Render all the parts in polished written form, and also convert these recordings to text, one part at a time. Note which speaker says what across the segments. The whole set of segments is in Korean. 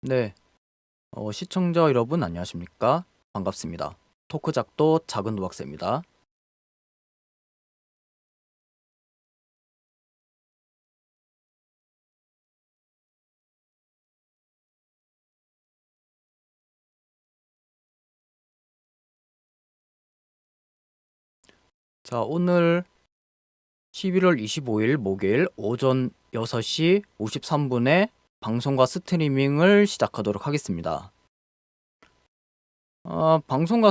Speaker 1: 네, 시청자 여러분 안녕하십니까? 반갑습니다. 토크작도 작은 도박사입니다. 자, 오늘 11월 25일 목요일 오전 6시 53분에 방송과 스트리밍을 시작하도록 하겠습니다. 방송과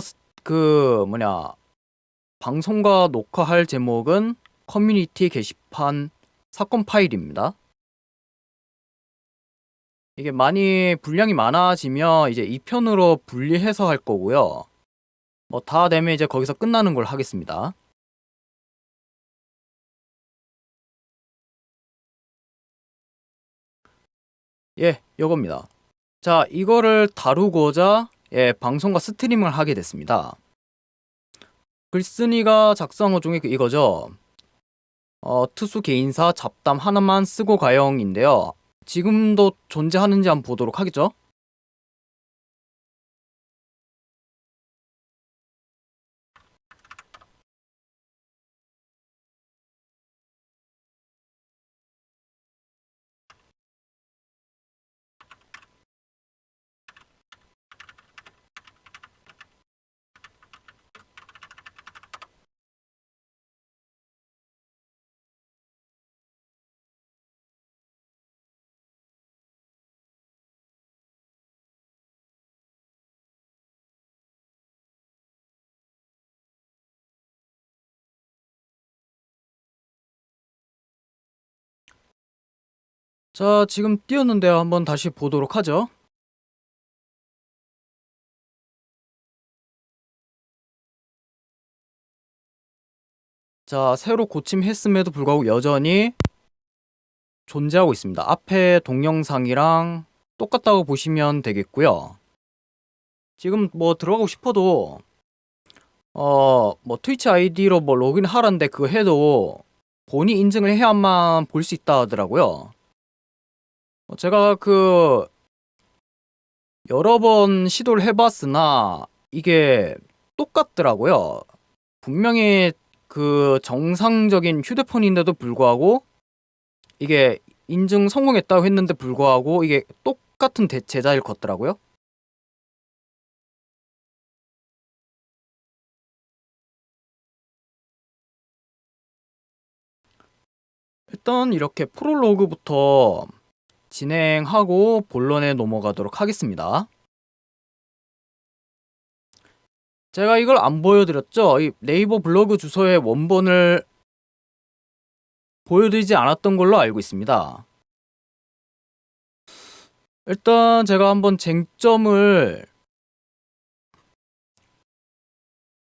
Speaker 1: 방송과 녹화할 제목은 커뮤니티 게시판 사건 파일입니다. 이게 분량이 많아지면 이제 2편으로 분리해서 할 거고요. 뭐 다 되면 이제 거기서 끝나는 걸 하겠습니다. 예, 요겁니다. 자, 이거를 다루고자 방송과 스트리밍을 하게 됐습니다. 글쓴이가 작성한 중에 이거죠. 투수 개인사 잡담 하나만 쓰고 가영인데요. 지금도 존재하는지 한번 보도록 하겠죠? 자, 지금 띄웠는데요. 한번 다시 보도록 하죠. 자, 새로 고침했음에도 불구하고 여전히 존재하고 있습니다. 앞에 동영상이랑 똑같다고 보시면 되겠고요. 지금 뭐 들어가고 싶어도 뭐 트위치 아이디로 뭐 로그인 하라는데 그거 해도 본인 인증을 해야만 볼 수 있다 하더라고요. 제가 여러 번 시도를 해봤으나 이게 똑같더라고요. 분명히 정상적인 휴대폰인데도 불구하고 이게 인증 성공했다고 했는데 불구하고 이게 똑같은 제자리를 걷더라고요. 일단 이렇게 프롤로그부터 진행하고 본론에 넘어가도록 하겠습니다. 제가 이걸 안 보여드렸죠? 이 네이버 블로그 주소의 원본을 보여드리지 않았던 걸로 알고 있습니다. 일단 제가 한번 쟁점을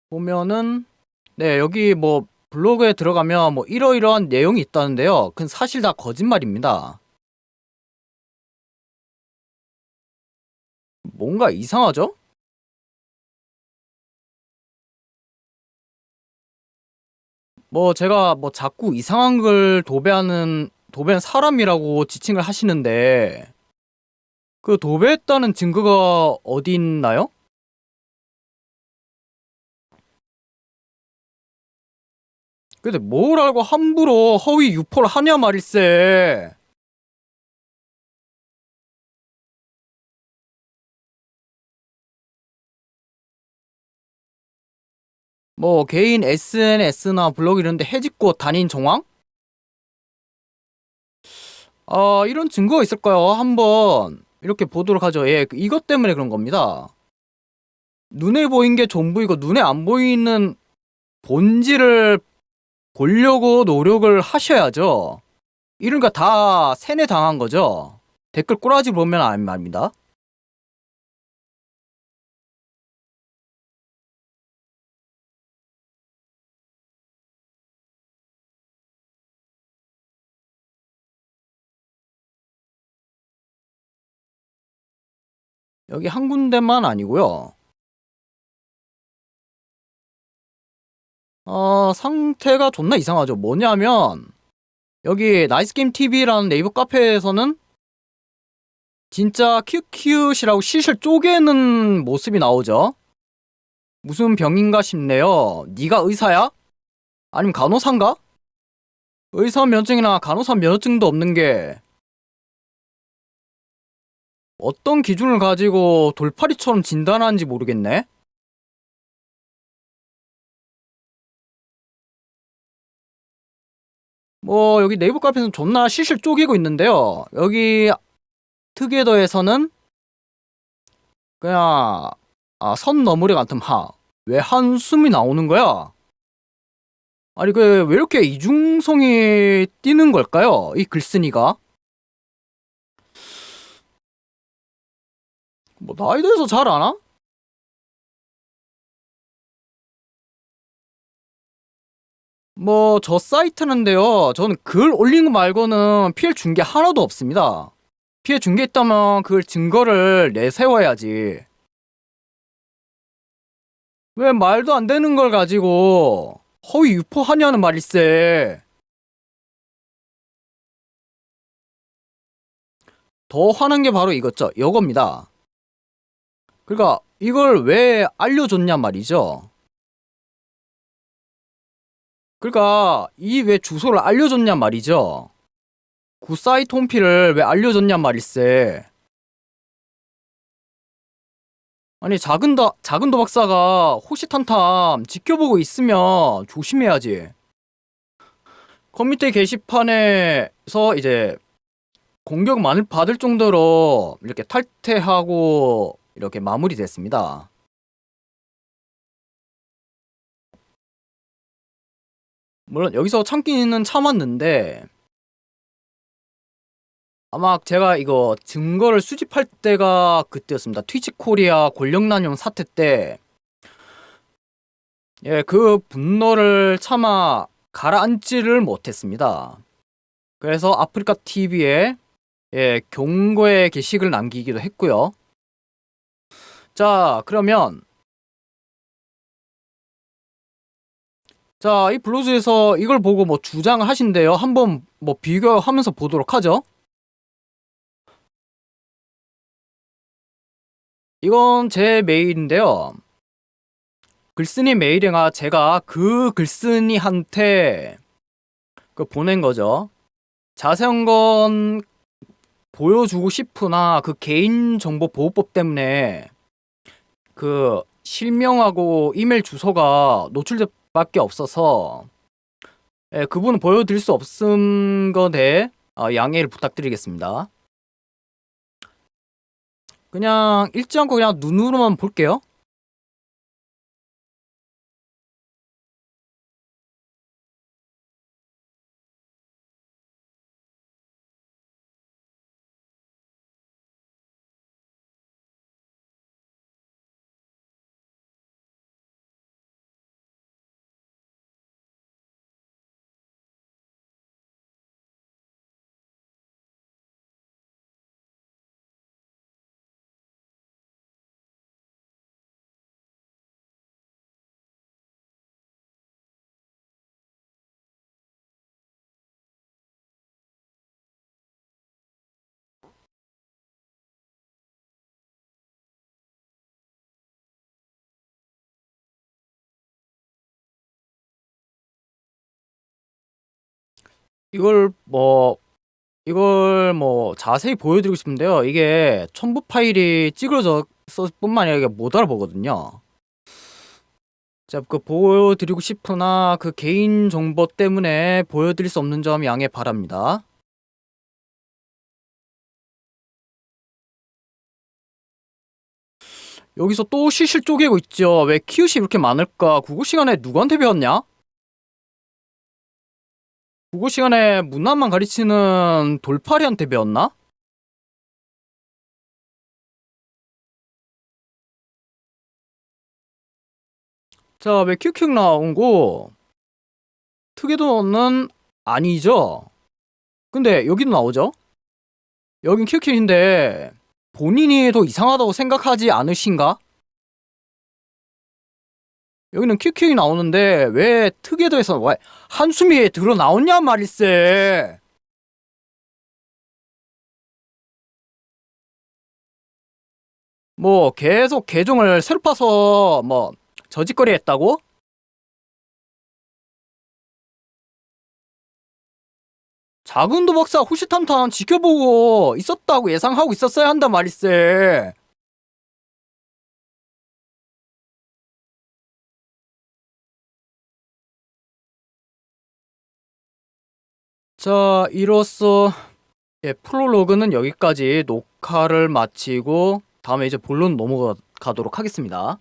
Speaker 1: 보면은 여기 뭐 블로그에 들어가면 뭐 이러이러한 내용이 있다는데요. 그건 사실 다 거짓말입니다. 뭔가 이상하죠? 뭐 제가 뭐 자꾸 이상한 걸 도배하는 사람이라고 지칭을 하시는데 그 도배했다는 증거가 어디 있나요? 근데 뭘 알고 함부로 허위 유포를 하냐 말일세. 뭐 개인 SNS나 블로그 이런데 해집고 다닌 정황? 이런 증거가 있을까요? 한번 이렇게 보도록 하죠. 예, 이것 때문에 그런 겁니다. 눈에 보인 게 전부이고 눈에 안 보이는 본질을 보려고 노력을 하셔야죠. 이런 거 다 세뇌당한 거죠. 댓글 꼬라지 보면 안 말입니다. 여기 한 군데만 아니고요. 상태가 존나 이상하죠. 뭐냐면 여기 나이스게임 TV라는 네이버 카페에서는 진짜 키읔키읔이라고 시실 쪼개는 모습이 나오죠. 무슨 병인가 싶네요. 네가 의사야? 아니면 간호사인가? 의사 면허증이나 간호사 면허증도 없는 게 어떤 기준을 가지고 돌팔이처럼 진단하는지 모르겠네. 뭐 여기 네이버 카페에서는 존나 실실 쪼개고 있는데요. 여기 투게더에서는 그냥 선 너머리 같은 왜 한숨이 나오는 거야? 아니 그 왜 이렇게 이중성이 띄는 걸까요? 이 글쓴이가 뭐 나에 대해서 잘 아나? 뭐 저 사이트는데요. 저는 글 올린 거 말고는 피해 준 게 하나도 없습니다. 피해 준 게 있다면 그걸 증거를 내세워야지. 왜 말도 안 되는 걸 가지고 허위 유포하냐는 말일세. 더 화난 게 바로 이거입니다. 그러니까 이걸 왜 알려줬냐 말이죠. 그러니까 이 왜 주소를 알려줬냐 말이죠. 그 사이트 홈피를 왜 알려줬냐 말일세. 아니 작은 도박사가 호시탐탐 지켜보고 있으면 조심해야지. 커뮤니티 게시판에서 이제 공격 많이 받을 정도로 이렇게 탈퇴하고 이렇게 마무리됐습니다. 물론 여기서 참기는 참았는데 아마 제가 이거 증거를 수집할 때가 그때였습니다. 트위치 코리아 권력난용 사태 때 그 분노를 차마 가라앉지를 못했습니다. 그래서 아프리카 TV에 경고의 게시글 남기기도 했고요. 자, 그러면 이 블로그에서 이걸 보고 뭐 주장을 하신대요. 한번 뭐 비교하면서 보도록 하죠. 이건 제 메일인데요. 글쓴이 메일이가 제가 그 글쓴이한테 보낸 거죠. 자세한 건 보여주고 싶으나 그 개인정보보호법 때문에 그 실명하고 이메일 주소가 노출될 밖에 없어서 그분은 보여드릴 수 없음 것에 양해를 부탁드리겠습니다. 그냥 읽지 않고 그냥 눈으로만 볼게요. 이걸 뭐 자세히 보여드리고 싶은데요. 이게 첨부 파일이 찌그러져 있을 뿐만 아니라 이게 못 알아보거든요. 자, 보여드리고 싶으나 그 개인 정보 때문에 보여드릴 수 없는 점 양해 바랍니다. 여기서 또 시실 쪼개고 있죠. 왜 키읔이 이렇게 많을까? 국어 시간에 누구한테 배웠냐? 국어 시간에 문학만 가르치는 돌팔이한테 배웠나? 자, 왜 키읔키읔 나온 거? 투게더는 아니죠? 근데 여기도 나오죠? 여긴 키읔키읔인데 본인이 더 이상하다고 생각하지 않으신가? 여기는 키읔키읔이 나오는데 왜 투게더에서 왜 한숨이 들어 나오냐 말일세. 뭐 계속 계정을 새로 파서 뭐 저짓거리 했다고? 작은 도박사 호시탐탐 지켜보고 있었다고 예상하고 있었어야 한단 말이세. 자, 이로써 프롤로그는 여기까지 녹화를 마치고 다음에 이제 본론 넘어가도록 하겠습니다.